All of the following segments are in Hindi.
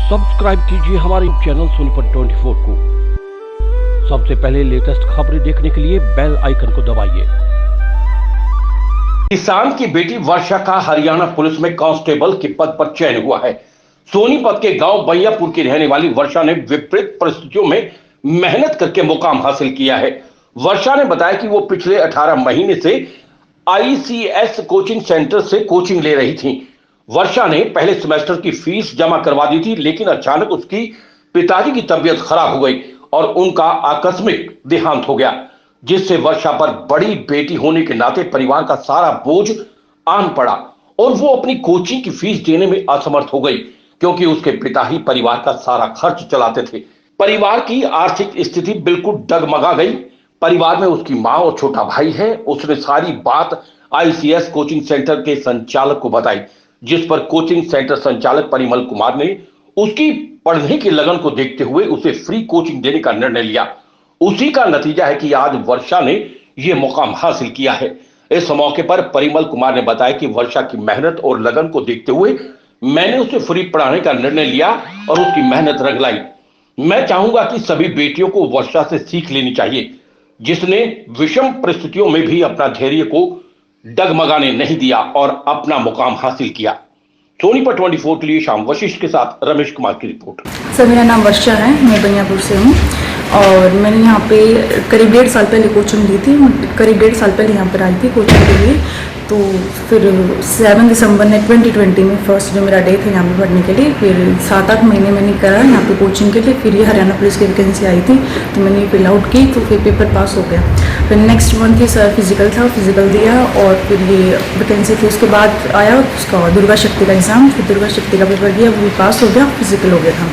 सब्सक्राइब कीजिए हमारे चैनल सोनीपत 24 को। सबसे पहले लेटेस्ट खबरें देखने के लिए बेल आइकन को दबाइए। किसान की बेटी वर्षा का हरियाणा पुलिस में कांस्टेबल के पद पर चयन हुआ है। सोनीपत के गांव बैयापुर की रहने वाली वर्षा ने विपरीत परिस्थितियों में मेहनत करके मुकाम हासिल किया है। वर्षा ने बताया कि वो पिछले 18 महीने से ICS कोचिंग सेंटर से कोचिंग ले रही थी। वर्षा ने पहले सेमेस्टर की फीस जमा करवा दी थी, लेकिन अचानक उसकी पिताजी की तबीयत खराब हो गई और उनका आकस्मिक देहांत हो गया, जिससे वर्षा पर बड़ी बेटी होने के नाते परिवार का सारा बोझ आन पड़ा और वो अपनी कोचिंग की फीस देने में असमर्थ हो गई, क्योंकि उसके पिता ही परिवार का सारा खर्च चलाते थे। परिवार की आर्थिक स्थिति बिल्कुल डगमगा गई। परिवार में उसकी माँ और छोटा भाई है। उसने सारी बात ICS कोचिंग सेंटर के संचालक को बताई, जिस पर कोचिंग सेंटर संचालक परिमल कुमार ने उसकी पढ़ने की लगन को देखते हुए उसे फ्री कोचिंग देने का निर्णय लिया। उसी का नतीजा है कि आज वर्षा ने यह मुकाम हासिल किया है। इस मौके पर परिमल कुमार ने बताया कि वर्षा की मेहनत और लगन को देखते हुए मैंने उसे फ्री पढ़ाने का निर्णय लिया और उसकी मेहनत रंग लाई। मैं चाहूंगा कि सभी बेटियों को वर्षा से सीख लेनी चाहिए, जिसने विषम परिस्थितियों में भी अपना धैर्य को डगमगाने नहीं दिया और अपना मुकाम हासिल किया। सोनीपत 24 के लिए शाम वशिष्ठ के साथ रमेश कुमार की रिपोर्ट। सर, मेरा नाम वर्षा है, मैं बैयापुर से हूँ और मैंने यहाँ पे करीब 1.5 साल पहले कोचिंग ली थी। करीब 1.5 साल पहले यहाँ पर आई थी कोचिंग के लिए। तो फिर 7 दिसंबर ने 2020 में फर्स्ट जो मेरा डे था यहाँ पे पढ़ने के लिए, फिर 7-8 महीने मैंने करा यहाँ पे कोचिंग के लिए। फिर ये हरियाणा पुलिस की वैकेंसी आई थी तो मैंने ये फिल आउट की, तो फिर पेपर पास हो गया। फिर नेक्स्ट मंथ ये सर फिजिकल था, फिजिकल दिया और फिर ये वैकेंसी थी। उसके बाद आया उसका दुर्गा शक्ति का एग्ज़ाम, फिर दुर्गा शक्ति का पेपर दिया, वो पास हो गया, फिजिकल हो गया था।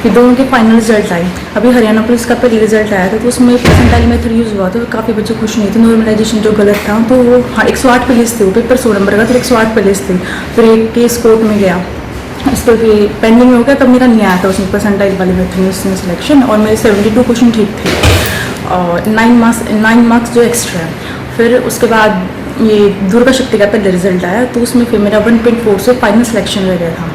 फिर दोनों के फाइनल रिजल्ट आए। अभी हरियाणा पुलिस का पहले रिजल्ट आया था तो उसमें परसेंटाइल मेथड यूज़ हुआ था, तो काफ़ी बच्चे खुश नहीं थे। नॉर्मलाइजेशन जो गलत था तो वो 108 पे लिस्ट थे, वो पेपर 100 नंबर का, तो 108 पे लिस्ट थे। फिर एक केस कोर्ट में गया, इस पर भी पेंडिंग में हो गया, तब मेरा नहीं आया था उसमें परसेंटाइल वाले मेथड में उसमें सिलेक्शन, और मेरे 72 क्वेश्चन ठीक थे और 9 मार्क्स जो एक्स्ट्रा है। फिर उसके बाद ये दुर्गा शक्ति का पहले रिजल्ट आया तो उसमें फिर मेरा 1.4 से फाइनल सिलेक्शन रह गया था।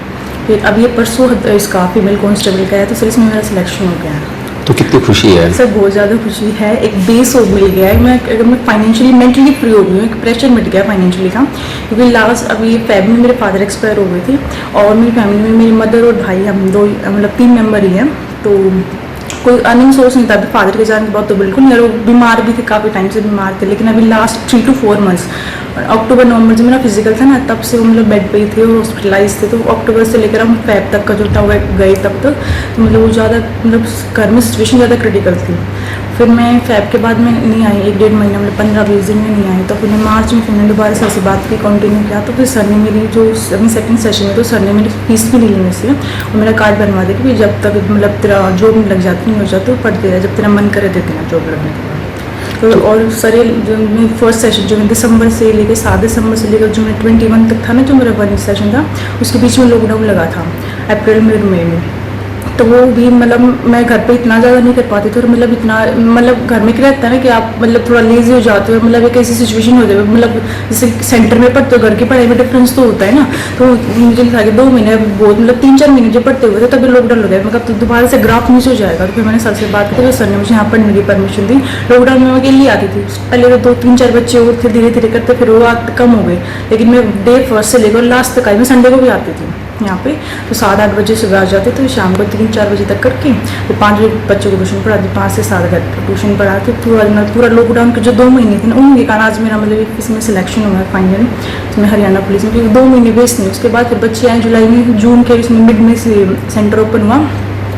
फिर अब ये परसों इसका फीमेल कांस्टेबल का है तो फिर इसमें मेरा सिलेक्शन हो गया है। तो कितनी खुशी है सर? बहुत ज़्यादा खुशी है। एक बेस हो मिल गया है। मैं फाइनेंशियली मेंटली फ्री हो गई हूँ, एक प्रेशर मिट गया फाइनेंशियली का, क्योंकि लास्ट अभी फैमिली में मेरे फादर एक्सपायर हो गए थे और मेरी फैमिली में मेरी मदर और भाई, हम दो मतलब 3 मेंबर ही हैं। तो कोई अर्निंग सोर्स नहीं था अभी फादर के जाने के बाद, तो बिल्कुल नहीं। और बीमार भी थे, काफ़ी टाइम से बीमार थे, लेकिन अभी लास्ट 3 to 4 मंथ्स अक्टूबर नवंबर जब मेरा फिजिकल था ना, तब से वो मतलब बेड पे ही थे और हॉस्पिटलाइज थे। तो अक्टूबर से लेकर हम फेब तक का जो था वो गए तब तक, तो मतलब वो ज़्यादा मतलब घर में सिचुएशन ज़्यादा क्रिटिकल थी। फिर मैं फेब के बाद में नहीं आई, 1-1.5 महीना मतलब 15-20 दिन में नहीं आई। तो फिर मैं मार्च में फिर मैंने दोबारा सर से बात की, कंटिन्यू किया। तो फिर सर ने मेरी जो अभी सेकंड सेशन में तो सर ने मेरी फीस भी नहीं ली मुझसे और मेरा कार्ड बनवा दिया कि जब तक मतलब तेरा जॉब में लग जाती नहीं हो जाती तो पढ़ते रहे, जब तेरा मन करे देते ना जॉब लगने के बाद। तो और सर जो फर्स्ट सेशन जो मैं दिसंबर से लेकर 7 दिसंबर से लेकर जो मैं 21 तक था ना, जो मेरा 1 सेशन था, उसके बीच में लॉकडाउन लगा था अप्रैल में और मई में। तो वो भी मतलब मैं घर पे इतना ज़्यादा नहीं कर पाती थी और मतलब इतना मतलब घर में क्या रहता है ना कि आप मतलब थोड़ा लेजी हो जाते हो, मतलब एक ऐसी सिचुएशन हो जाए, मतलब जैसे सेंटर में पढ़ते हो घर की पढ़ाई में डिफरेंस तो होता है ना। तो मुझे लगा कि 2 महीने बहुत मतलब 3-4 महीने जो पढ़ते हुए थे तभी लॉकडाउन हो गया। मतलब तो दोबारा से ग्राफ नीचे हो जाएगा। तो फिर मैंने सर से बात की तो सर ने मुझे यहाँ पढ़ने की परमिशन दी। लॉकडाउन में मैं अकेली आती थी, पहले तो 2-3-4 बच्चे और थे, धीरे धीरे करते फिर वो कम हो गए, लेकिन मैं डे फर्स्ट से लेकर लास्ट तक आई। मैं संडे को भी आती थी यहाँ पे, तो 7-8 बजे सुबह आ जाते तो शाम को 3-4 बजे तक करके फिर 5 बच्चों को ट्यूशन पढ़ाती, 5 से 7 घंटे ट्यूशन पढ़ाती। पूरा लॉकडाउन के जो 2 महीने थे ना, उनके कारण आज मेरा मतलब इसमें सिलेक्शन हुआ है फाइनल, तो मैं हरियाणा पुलिस में, क्योंकि 2 महीने वेस्ट नहीं। उसके बाद फिर बच्चे आए जुलाई में, जून के इसमें मिड में से सेंटर ओपन हुआ,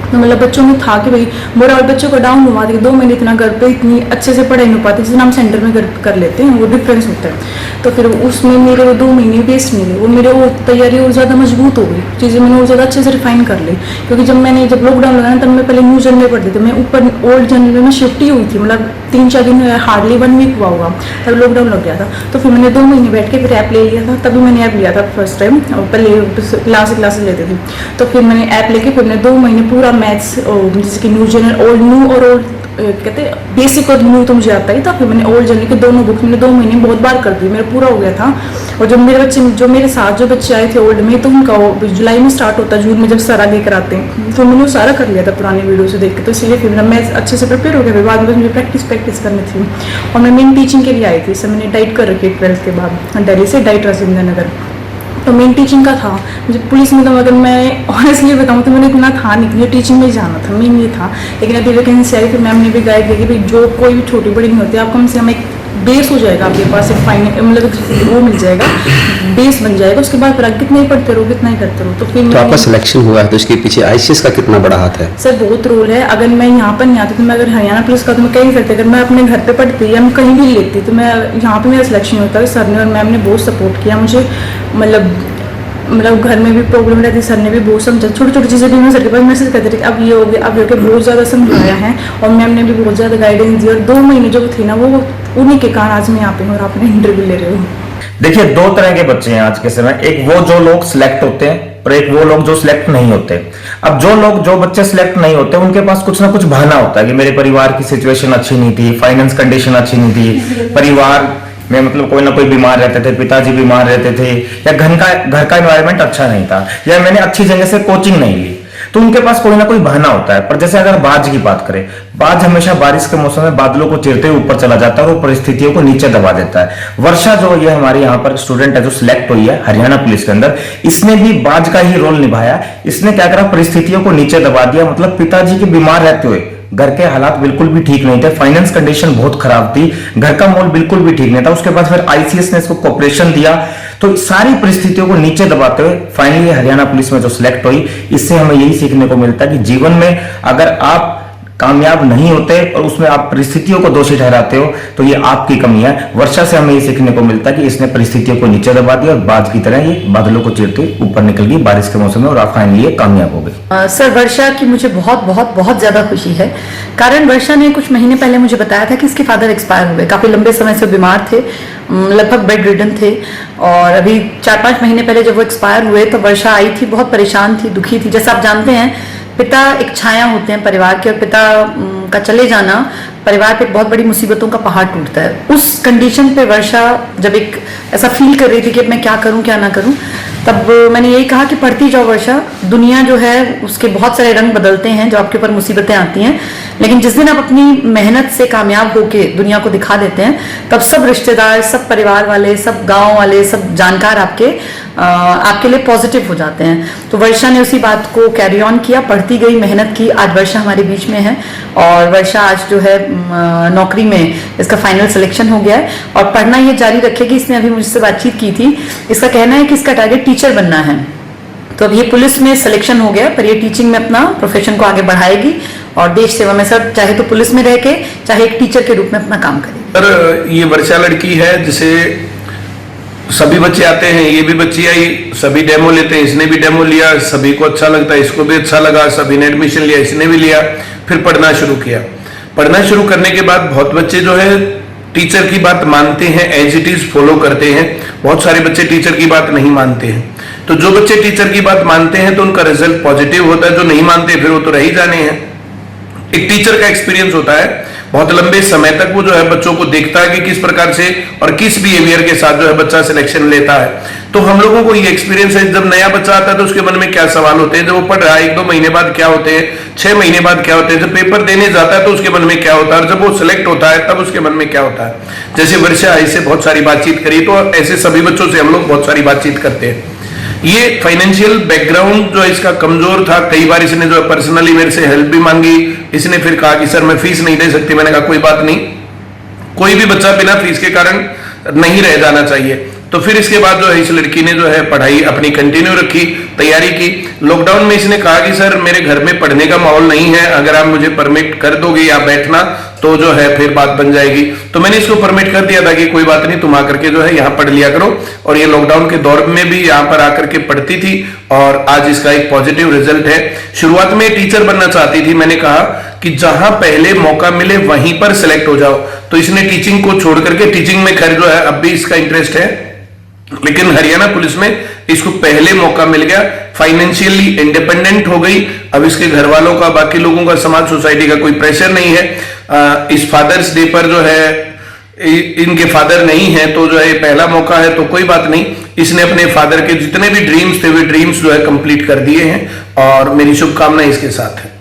तो मतलब बच्चों में था कि भाई मोरल बच्चों को डाउन हुआ था कि 2 महीने इतना घर पे इतनी अच्छे से पढ़ाई नहीं पाती जिसे हम सेंटर में कर लेते हैं, वो डिफरेंस होता है। तो फिर उसमें मेरे वो 2 महीने वेस्ट नहीं गए, वो मेरे और तैयारी और ज़्यादा मजबूत हो गई, चीज़ें मैंने और ज़्यादा अच्छे से रिफाइन कर ली। क्योंकि जब लॉकडाउन लगा तब मैं पहले न्यू जनरल पढ़ती थी, मैं ऊपर ओल्ड जनरल में शिफ्ट ही हुई थी, मतलब 3-4 दिन हार्डली 1 वीक हुआ होगा तब लॉकडाउन लग गया था। तो फिर मैंने 2 महीने बैठ के फिर ऐप ले लिया था, तभी मैंने ऐप लिया था फर्स्ट टाइम, पहले क्लासेस लेते थे। तो फिर मैंने ऐप लेके फिर मैंने 2 महीने पूरा मैथ्स जैसे कि न्यू जनरल ओल्ड न्यू और कहते बेसिक और न्यू तो मुझे आता ही था। फिर मैंने ओल्ड जर्नी के दोनों बुक मैंने 2 महीने में बहुत बार कर दी, मेरा पूरा हो गया था। और जब मेरे साथ जो बच्चे आए थे ओल्ड में, तो उनका जुलाई में स्टार्ट होता है, जून में जब सारा लेकर कराते हैं, तो मैंने वो सारा कर लिया था पुरानी वीडियो से देख के। तो इसलिए फिर मैं अच्छे से प्रिपेयर हो गया। फिर बाद में मुझे प्रैक्टिस करनी थी और मैं मेन टीचिंग के लिए आई थी। मैंने डाइट कर रखी 12th के बाद दिल्ली से, डाइट राजेंद्र नगर। तो मेन टीचिंग का था मुझे। पुलिस में तो अगर मैं ऑनेस्टली बताऊँ तो मैंने इतना था नहीं, मुझे टीचिंग में ही जाना था, मेन ये था। लेकिन अभी वैकेंसी आई, फिर मैम ने भी गाइड किया कि भाई जॉब कोई भी छोटी बड़ी नहीं होती, आप कम से कम एक बेस हो जाएगा आपके पास, एक मतलब वो मिल जाएगा, बेस बन जाएगा। उसके बाद फिर आप कितना ही पढ़ते रहो, कितना ही करते रहो। तो फिर आपका सिलेक्शन हुआ है, तो इसके पीछे आईसीएस का कितना बड़ा हाथ है? सर बहुत रोल है। अगर मैं यहाँ पर नहीं आती तो मैं अगर हरियाणा पुलिस का तो मैं कह नहीं सकती। अगर मैं अपने घर पे पढ़ती या मैं कहीं भी लेती तो मैं यहाँ पे मेरा सिलेक्शन होता है। सर ने और मैम ने बहुत सपोर्ट किया मुझे, मतलब घर में भी प्रॉब्लम रहती, सर ने भी बहुत समझा। छोटी छोटी चीज़ें भी मैं सर के पास मैसेज करते थे, अब ये हो गया, अब ये हो गया, बहुत ज़्यादा समझाया है। और मैम ने भी बहुत ज़्यादा गाइडेंस दी। और 2 महीने जो थी ना, वो उन्हीं के कारण आज मैं यहाँ पे हूँ और आपने इंटरव्यू ले रहे हो। देखिए, 2 तरह के बच्चे हैं आज के समय। एक वो जो लोग सिलेक्ट होते हैं और एक वो लोग जो सिलेक्ट नहीं होते। अब जो बच्चे सिलेक्ट नहीं होते, उनके पास कुछ ना कुछ बहाना होता है कि मेरे परिवार की सिचुएशन अच्छी नहीं थी, फाइनेंस कंडीशन अच्छी नहीं थी, परिवार में मतलब कोई ना कोई बीमार रहते थे, पिताजी बीमार रहते थे, या घर का एनवायरनमेंट अच्छा नहीं था, या मैंने अच्छी जगह से कोचिंग नहीं ली। तो उनके पास कोई ना कोई बहाना होता है। पर जैसे अगर बाज की बात करें, बाज हमेशा बारिश के मौसम में बादलों को चीरते हुए ऊपर चला जाता है और वो परिस्थितियों को नीचे दबा देता है। वर्षा जो ये हमारे यहाँ पर स्टूडेंट है जो सिलेक्ट हुई है हरियाणा पुलिस के अंदर, इसने भी बाज का ही रोल निभाया। इसने क्या करा, परिस्थितियों को नीचे दबा दिया। मतलब पिताजी के बीमार रहते हुए घर के हालात बिल्कुल भी ठीक नहीं थे, फाइनेंस कंडीशन बहुत खराब थी, घर का माहौल बिल्कुल भी ठीक नहीं था। उसके बाद फिर आईसीएस ने इसको कोऑपरेशन दिया, तो सारी परिस्थितियों को नीचे दबाते हुए फाइनली हरियाणा पुलिस में जो सिलेक्ट हुई। इससे हमें यही सीखने को मिलता है कि जीवन में अगर आप कामयाब नहीं होते और उसमें आप परिस्थितियों को दोषी ठहराते हो तो ये आपकी कमी है। वर्षा से हमें ये सीखने को मिलता है कि इसने परिस्थितियों को नीचे दबा दिया और बाज की तरह ये बादलों को चीरते ऊपर निकल गई बारिश के मौसम में और आप फाइनली ये कामयाब हो गई। सर, वर्षा की मुझे बहुत बहुत बहुत ज्यादा खुशी है। कारण वर्षा ने कुछ महीने पहले मुझे बताया था कि इसके फादर एक्सपायर हुए, काफी लंबे समय से बीमार थे, लगभग बेड रिडन थे। और अभी 4-5 महीने पहले जब वो एक्सपायर हुए तो वर्षा आई थी, बहुत परेशान थी, दुखी थी। जैसा आप जानते हैं, पिता एक छाया होते हैं परिवार के, और पिता का चले जाना परिवार पे एक बहुत बड़ी मुसीबतों का पहाड़ टूटता है। उस कंडीशन पे वर्षा जब एक ऐसा फील कर रही थी कि मैं क्या करूं क्या ना करूं, तब मैंने यही कहा कि पढ़ती जाओ वर्षा। दुनिया जो है उसके बहुत सारे रंग बदलते हैं, जो आपके ऊपर मुसीबतें आती हैं, लेकिन जिस दिन आप अपनी मेहनत से कामयाब होके दुनिया को दिखा देते हैं, तब सब रिश्तेदार, सब परिवार वाले, सब गांव वाले, सब जानकार आपके लिए पॉजिटिव हो जाते हैं। तो वर्षा ने उसी बात को कैरी ऑन किया, पढ़ती गई, मेहनत की। आज वर्षा हमारे बीच में है और वर्षा आज जो है नौकरी में इसका फाइनल सिलेक्शन हो गया है और पढ़ना ये जारी रखेगी। इसने अभी मुझसे बातचीत की थी, इसका कहना है कि इसका टारगेट टीचर बनना है। तो अब ये पुलिस में सिलेक्शन हो गया, पर ये टीचिंग में अपना प्रोफेशन को आगे बढ़ाएगी और देश सेवा में सर चाहे तो पुलिस में रह के चाहे एक टीचर के रूप में अपना काम करेगी। सर, ये वर्षा लड़की है जिसे सभी बच्चे आते हैं, ये भी बच्ची आई, सभी डेमो लेते हैं, इसने भी डेमो लिया, सभी को अच्छा लगता है, इसको भी अच्छा लगा, सभी ने एडमिशन लिया, इसने भी लिया, फिर पढ़ना शुरू किया। पढ़ना शुरू करने के बाद बहुत बच्चे जो है टीचर की बात मानते हैं, एज इट इज फॉलो करते हैं। बहुत सारे बच्चे टीचर की बात नहीं मानते हैं। तो जो बच्चे टीचर की बात मानते हैं तो उनका रिजल्ट पॉजिटिव होता है, जो नहीं मानते फिर वो तो रह ही जाने हैं। एक टीचर का एक्सपीरियंस होता है, बहुत लंबे समय तक वो जो है बच्चों को देखता है कि किस प्रकार से और किस बिहेवियर के साथ जो है बच्चा सिलेक्शन लेता है। तो हम लोगों को ये एक्सपीरियंस है, जब नया बच्चा आता है तो उसके मन में क्या सवाल होते हैं, जब वो पढ़ रहा है 1-2 महीने बाद क्या होते हैं, 6 महीने बाद क्या होते हैं, जब पेपर देने जाता है तो उसके मन में क्या होता है, और जब वो सिलेक्ट होता है तब उसके मन में क्या होता है। जैसे वर्षा इससे बहुत सारी बातचीत करी, तो ऐसे सभी बच्चों से हम लोग बहुत सारी बातचीत करते हैं। ये फाइनेंशियल बैकग्राउंड जो इसका कमजोर था, कई बार इसने जो पर्सनली मेरे से हेल्प भी मांगी। इसने फिर कहा कि सर मैं फीस नहीं दे सकती। मैंने कहा कोई बात नहीं, कोई भी बच्चा बिना फीस के कारण नहीं रह जाना चाहिए। तो फिर इसके बाद जो है इस लड़की ने जो है पढ़ाई अपनी कंटिन्यू रखी, तैयारी की। लॉकडाउन में इसने कहा कि सर मेरे घर में पढ़ने का माहौल नहीं है, अगर आप मुझे परमिट कर दोगे या बैठना तो जो है फिर बात बन जाएगी। तो मैंने इसको परमिट कर दिया था कि कोई बात नहीं, तुम आकर के जो है यहाँ पढ़ लिया करो। और ये लॉकडाउन के दौर में भी यहाँ पर आकर के पढ़ती थी और आज इसका एक पॉजिटिव रिजल्ट है। शुरुआत में टीचर बनना चाहती थी, मैंने कहा कि जहां पहले मौका मिले वहीं पर सिलेक्ट हो जाओ। तो इसने टीचिंग को छोड़ करके टीचिंग में खैर जो है अब भी इसका इंटरेस्ट है, लेकिन हरियाणा पुलिस में इसको पहले मौका मिल गया, फाइनेंशियली इंडिपेंडेंट हो गई। अब इसके घर वालों का, बाकी लोगों का, समाज सोसाइटी का कोई प्रेशर नहीं है। इस फादर्स डे पर जो है इनके फादर नहीं है तो जो है पहला मौका है, तो कोई बात नहीं, इसने अपने फादर के जितने भी ड्रीम्स थे वे ड्रीम्स जो है कंप्लीट कर दिए हैं और मेरी शुभकामनाएं इसके साथ है।